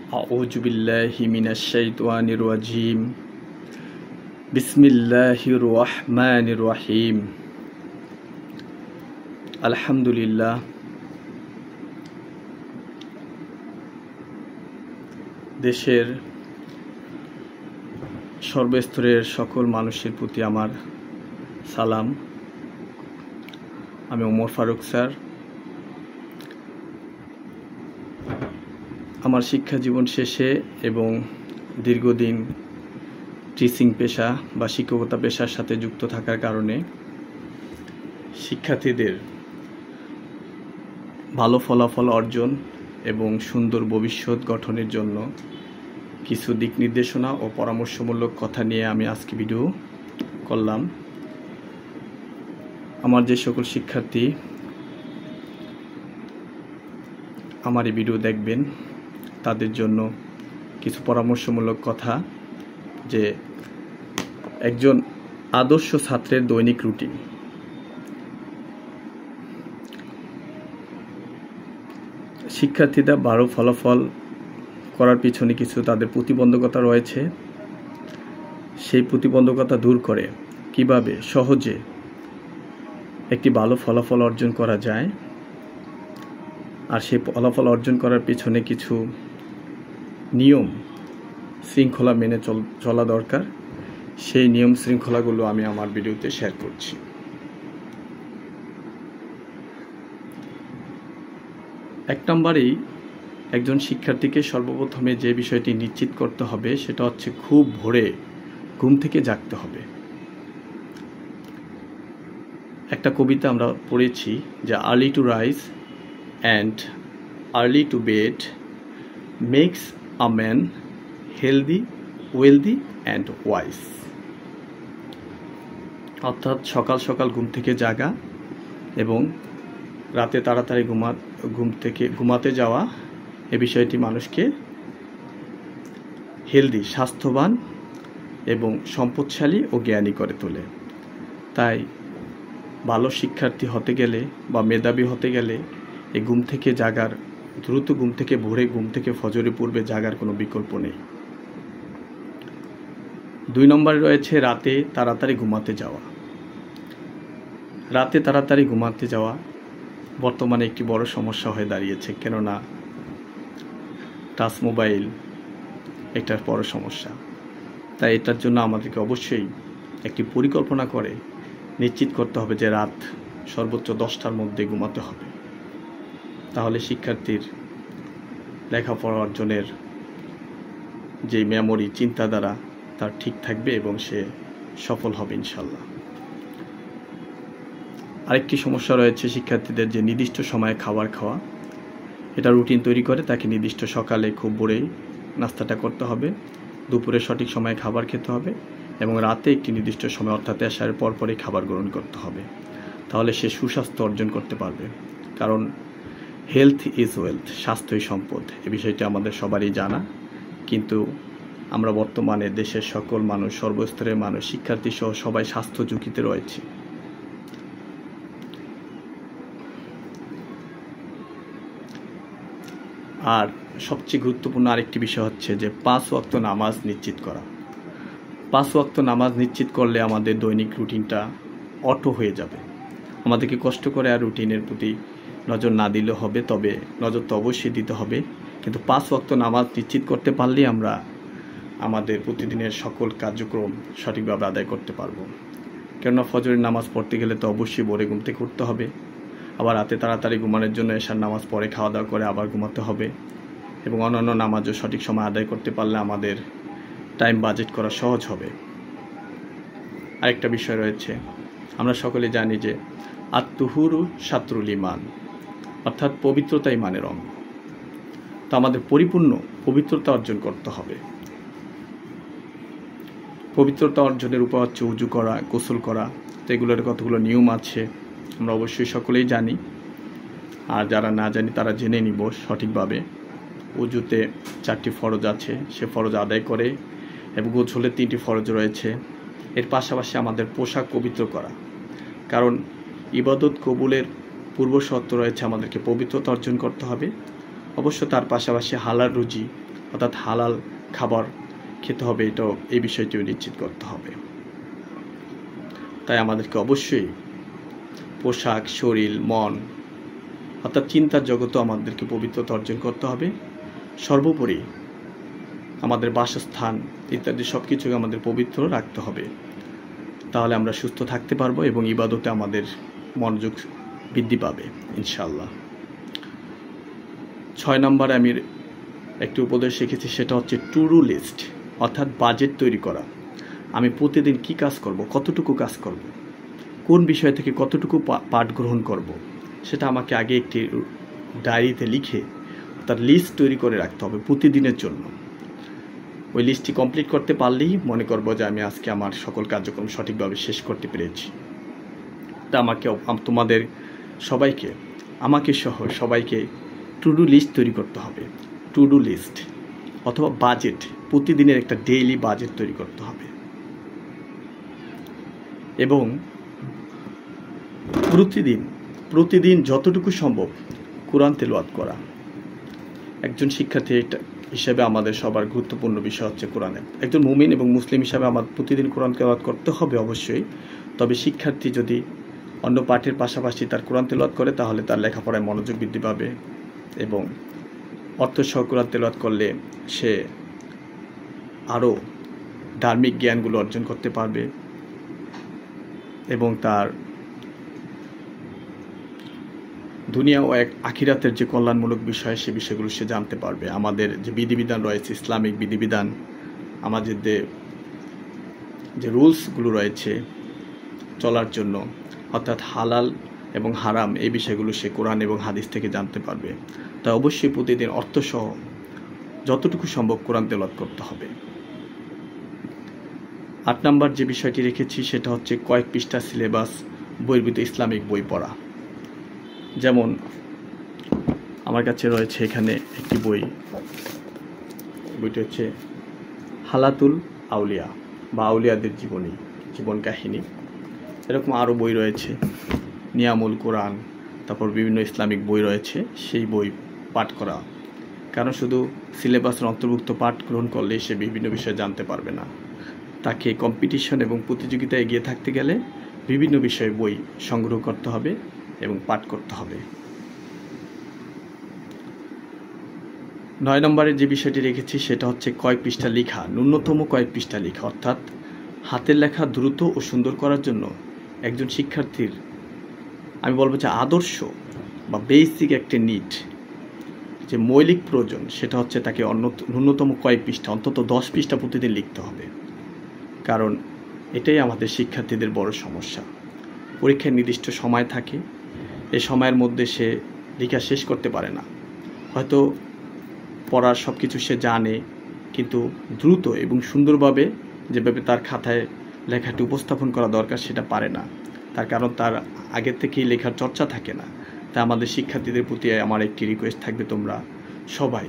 أعوذ بالله من الشيطان الرجيم بسم الله الرحمن الرحيم الحمد لله দেশের সর্বস্তরের সকল মানুষের প্রতি আমার সালাম। আমি ওমর ফারুক স্যার। আমার শিক্ষা জীবন শেষে এবং দীর্ঘদিন টিচিং পেশা বা শিক্ষকতা পেশার সাথে যুক্ত থাকার কারণে শিক্ষার্থীদের ভালো ফলাফল অর্জন এবং সুন্দর ভবিষ্যৎ গঠনের জন্য কিছু দিক নির্দেশনা ও পরামর্শমূলক কথা নিয়ে আমি আজকে ভিডিও করলাম। আমার যে সকল শিক্ষার্থী আমার এই ভিডিও দেখবেন তাদের জন্য কিছু পরামর্শমূলক কথা, যে একজন আদর্শ ছাত্রের দৈনিক রুটিন। শিক্ষার্থীরা ভালো ফলাফল করার পিছনে কিছু তাদের প্রতিবন্ধকতা রয়েছে। সেই প্রতিবন্ধকতা দূর করে কিভাবে সহজে একটি ভালো ফলাফল অর্জন করা যায়, আর সেই ফলাফল অর্জন করার পিছনে কিছু নিয়ম শৃঙ্খলা মেনে চলা দরকার। সেই নিয়ম শৃঙ্খলাগুলো আমি আমার ভিডিওতে শেয়ার করছি। এক নম্বরেই একজন শিক্ষার্থীকে সর্বপ্রথমে যে বিষয়টি নিশ্চিত করতে হবে সেটা হচ্ছে খুব ভোরে ঘুম থেকে জাগতে হবে। একটা কবিতা আমরা পড়েছি যে early to rise and early to bed makes a man healthy, wealthy and wise. অর্থাৎ সকাল সকাল ঘুম থেকে জাগা এবং রাতে তাড়াতাড়ি ঘুমাতে যাওয়া, এ বিষয়টি মানুষকে হেলদি, স্বাস্থ্যবান এবং সম্পদশালী ও জ্ঞানী করে তোলে। তাই ভালো শিক্ষার্থী হতে গেলে বা মেধাবী হতে গেলে এই ঘুম থেকে জাগার, দ্রুত ঘুম থেকে ভোরে ঘুম থেকে ফজরের পূর্বে জাগার কোনো বিকল্প নেই। 2 নম্বরে রয়েছে রাতে তাড়াতাড়ি ঘুমাতে যাওয়া। রাতে তাড়াতাড়ি ঘুমাতে যাওয়া বর্তমানে একটি বড় সমস্যা হয়ে দাঁড়িয়েছে, কেননা টাচ মোবাইল একটা বড় সমস্যা। তাই এটার জন্য আমাদেরকে অবশ্যই একটি পরিকল্পনা করে নিশ্চিত করতে হবে যে রাত সর্বোচ্চ 10টার মধ্যে ঘুমাতে হবে। তাহলে শিক্ষার্থীর লেখাপড়া অর্জনের যে মেমোরি, চিন্তাধারা তার ঠিক থাকবে এবং সে সফল হবে ইনশাল্লাহ। আরেকটি সমস্যা রয়েছে শিক্ষার্থীদের, যে নির্দিষ্ট সময়ে খাবার খাওয়া। এটা রুটিন তৈরি করে তাকে নির্দিষ্ট সকালে খুব ভোরেই নাস্তাটা করতে হবে, দুপুরে সঠিক সময়ে খাবার খেতে হবে এবং রাতে একটি নির্দিষ্ট সময় অর্থাৎ এশারের পরপরই খাবার গ্রহণ করতে হবে। তাহলে সে সুস্বাস্থ্য অর্জন করতে পারবে। কারণ হেলথ ইজ ওয়েলথ, স্বাস্থ্যই সম্পদ। এ বিষয়টি আমাদের সবারই জানা, কিন্তু আমরা বর্তমানে দেশের সকল মানুষ, সর্বস্তরের মানুষ, শিক্ষার্থী সহ সবাই স্বাস্থ্য ঝুঁকিতে রয়েছে। আর সবচেয়ে গুরুত্বপূর্ণ আরেকটি বিষয় হচ্ছে যে 5 ওয়াক্ত নামাজ নিশ্চিত করা। 5 ওয়াক্ত নামাজ নিশ্চিত করলে আমাদের দৈনিক রুটিনটা অটো হয়ে যাবে। আমাদেরকে কষ্ট করে আর রুটিনের প্রতি নজর না দিলে হবে, তবে নজর তো অবশ্যই দিতে হবে। কিন্তু 5 ওয়াক্ত নামাজ নিশ্চিত করতে পারলেই আমরা আমাদের প্রতিদিনের সকল কার্যক্রম সঠিকভাবে আদায় করতে পারবো। কেননা ফজরের নামাজ পড়তে গেলে তো অবশ্যই ভোরে ঘুম থেকে উঠতে হবে, আবার রাতে তাড়াতাড়ি ঘুমানোর জন্য এশার নামাজ পড়ে খাওয়া দাওয়া করে আবার ঘুমাতে হবে এবং অন্যান্য নামাজও সঠিক সময় আদায় করতে পারলে আমাদের টাইম বাজেট করা সহজ হবে। আরেকটা বিষয় রয়েছে, আমরা সকলে জানি যে আত্তুহুরু শাত্রুল ঈমান, অর্থাৎ পবিত্রতা ঈমানের অঙ্গ। তো আমাদের পরিপূর্ণ পবিত্রতা অর্জন করতে হবে। পবিত্রতা অর্জনের উপায় হচ্ছে উজু করা, গোসল করা। তো এগুলোর কতগুলো নিয়ম আছে আমরা অবশ্যই সকলেই জানি, আর যারা না জানি তারা জেনে নিব সঠিকভাবে। উজুতে 4টি ফরজ আছে, সে ফরজ আদায় করে, এবং গোসলে 3টি ফরজ রয়েছে। এর পাশাপাশি আমাদের পোশাক পবিত্র করা, কারণ ইবাদত কবুলের পূর্ব শর্ত রয়েছে আমাদেরকে পবিত্রতা অর্জন করতে হবে। অবশ্য তার পাশাপাশি হালাল রুজি অর্থাৎ হালাল খাবার খেতে হবে, এটাও এই বিষয়টিও নিশ্চিত করতে হবে। তাই আমাদেরকে অবশ্যই পোশাক, শরীর, মন অর্থাৎ চিন্তার জগতেও আমাদেরকে পবিত্রতা অর্জন করতে হবে। সর্বোপরি আমাদের বাসস্থান ইত্যাদি সব কিছুকে আমাদের পবিত্র রাখতে হবে। তাহলে আমরা সুস্থ থাকতে পারবো এবং ইবাদতে আমাদের মনোযোগ বৃদ্ধি পাবে ইনশাআল্লাহ। 6 নম্বরে আমি একটি উপদেশ শিখেছি, সেটা হচ্ছে টু ডু লিস্ট, অর্থাৎ বাজেট তৈরি করা। আমি প্রতিদিন কি কাজ করব, কতটুকু কাজ করব, কোন বিষয় থেকে কতটুকু পাঠ গ্রহণ করব, সেটা আমাকে আগে একটি ডায়েরিতে লিখে তার লিস্ট তৈরি করে রাখতে হবে প্রতিদিনের জন্য। ওই লিস্টটি কমপ্লিট করতে পারলেই মনে করব যে আমি আজকে আমার সকল কার্যক্রম সঠিকভাবে শেষ করতে পেরেছি। তা তোমাদের সবাইকে, আমাকে সহ সবাইকে টু ডু লিস্ট তৈরি করতে হবে। টু ডু লিস্ট অথবা বাজেট, প্রতিদিনের একটা ডেইলি বাজেট তৈরি করতে হবে এবং প্রতিদিন যতটুকু সম্ভব কোরআন তেলাওয়াত করা। একজন শিক্ষার্থী হিসেবে আমাদের সবার গুরুত্বপূর্ণ বিষয় হচ্ছে কোরআনের। একজন মুমিন এবং মুসলিম হিসাবে আমার প্রতিদিন কোরআন তেলাওয়াত করতে হবে অবশ্যই। তবে শিক্ষার্থী যদি অন্য পাঠের পাশাপাশি তার কোরআন তেলাওয়াত করে তাহলে তার লেখাপড়ায় মনোযোগ বৃদ্ধি পাবে এবং অর্থসহ কোরআন তেলাওয়াত করলে সে আরও ধার্মিক জ্ঞানগুলো অর্জন করতে পারবে এবং তার দুনিয়া ও আখিরাতের যে কল্যাণমূলক বিষয় সে বিষয়গুলো সে জানতে পারবে। আমাদের যে বিধিবিধান রয়েছে, ইসলামিক বিধিবিধান, আমাদের যে রুলসগুলো রয়েছে চলার জন্য, অর্থাৎ হালাল এবং হারাম, এই বিষয়গুলো সে কোরআন এবং হাদিস থেকে জানতে পারবে। তাই অবশ্যই প্রতিদিন অর্থসহ যতটুকু সম্ভব কোরআন তেলাওয়াত করতে হবে। 8 নম্বর যে বিষয়টি রেখেছি সেটা হচ্ছে কয়েক পৃষ্ঠা সিলেবাস বহির্ভূত ইসলামিক বই পড়া। যেমন আমার কাছে রয়েছে এখানে একটি বইটি হচ্ছে হালাতুল আউলিয়া বা আউলিয়াদের জীবন কাহিনী। এরকম আরও বই রয়েছে, নিয়ামুল কোরআন, তারপর বিভিন্ন ইসলামিক বই রয়েছে, সেই বই পাঠ করা। কারণ শুধু সিলেবাসের অন্তর্ভুক্ত পাঠ গ্রহণ করলে সে বিভিন্ন বিষয় জানতে পারবে না। তাকে কম্পিটিশন এবং প্রতিযোগিতায় এগিয়ে থাকতে গেলে বিভিন্ন বিষয়ে বই সংগ্রহ করতে হবে এবং পাঠ করতে হবে। 9 নম্বরের যে বিষয়টি রেখেছি সেটা হচ্ছে কয়েক পৃষ্ঠা লেখা, ন্যূনতম কয়েক পৃষ্ঠা লেখা। অর্থাৎ হাতের লেখা দ্রুত ও সুন্দর করার জন্য একজন শিক্ষার্থীর আমি বলবো যে আদর্শ বা বেসিক একটা নিড, যে মৌলিক প্রয়োজন, সেটা হচ্ছে তাকে ন্যূনতম কয়েক পৃষ্ঠা, অন্তত 10 পৃষ্ঠা প্রতিদিন লিখতে হবে। কারণ এটাই আমাদের শিক্ষার্থীদের বড় সমস্যা। পরীক্ষার নির্দিষ্ট সময় থাকে, এই সময়ের মধ্যে সে লেখা শেষ করতে পারে না। হয়তো পড়ার সব কিছু সে জানে, কিন্তু দ্রুত এবং সুন্দরভাবে যেভাবে তার খাতায় লেখাটি উপস্থাপন করা দরকার সেটা পারে না। তার কারণ তার আগের থেকেই লেখার চর্চা থাকে না। তাই আমাদের শিক্ষার্থীদের প্রতি আমার একটি রিকোয়েস্ট থাকবে, তোমরা সবাই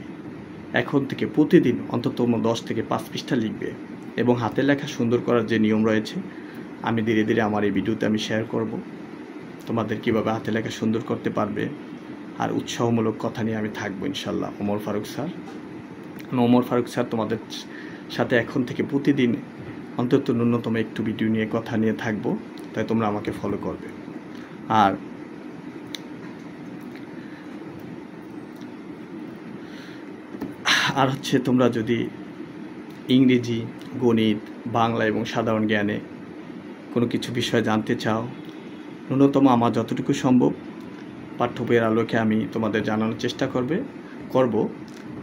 এখন থেকে প্রতিদিন অন্তত 10 থেকে 5 পৃষ্ঠা লিখবে এবং হাতের লেখা সুন্দর করার যে নিয়ম রয়েছে আমি ধীরে ধীরে আমার এই ভিডিওতে আমি শেয়ার করব। তোমাদের কীভাবে হাতের লেখা সুন্দর করতে পারবে আর উৎসাহমূলক কথা নিয়ে আমি থাকবো ইনশাল্লাহ। ওমর ফারুক স্যার তোমাদের সাথে এখন থেকে প্রতিদিন অন্তত ন্যূনতম একটু ভিডিও নিয়ে কথা নিয়ে থাকবো, তাই তোমরা আমাকে ফলো করবে। আর হচ্ছে তোমরা যদি ইংরেজি, গণিত, বাংলা এবং সাধারণ জ্ঞানে কোনো কিছু বিষয় জানতে চাও, ন্যূনতম আমার যতটুকু সম্ভব পাঠ্য বইয়ের আলোকে আমি তোমাদের জানানোর চেষ্টা করব।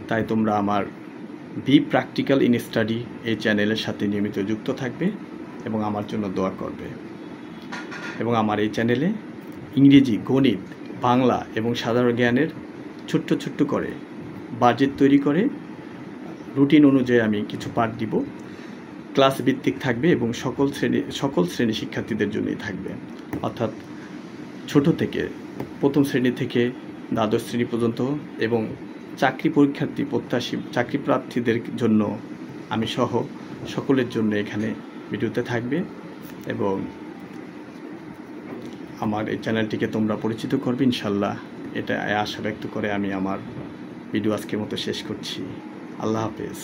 তাই তোমরা আমার বি প্র্যাকটিক্যাল ইন স্টাডি এই চ্যানেলের সাথে নিয়মিত যুক্ত থাকবে এবং আমার জন্য দোয়া করবে। এবং আমার এই চ্যানেলে ইংরেজি, গণিত, বাংলা এবং সাধারণ জ্ঞানের ছোট্ট করে বাজেট তৈরি করে রুটিন অনুযায়ী আমি কিছু পাঠ দিব। ক্লাস ভিত্তিক থাকবে এবং সকল শ্রেণী শিক্ষার্থীদের জন্যই থাকবে। অর্থাৎ ছোট থেকে প্রথম শ্রেণী থেকে দ্বাদশ শ্রেণী পর্যন্ত এবং চাকরি প্রার্থীদের জন্য আমি সহ সকলের জন্য এখানে ভিডিওতে থাকবে। এবং আমার এই চ্যানেলটিকে তোমরা পরিচিত করবে ইনশাল্লাহ, এটা আশা ব্যক্ত করে আমি আমার ভিডিও আজকের মতো শেষ করছি। আল্লাহ হাফেজ।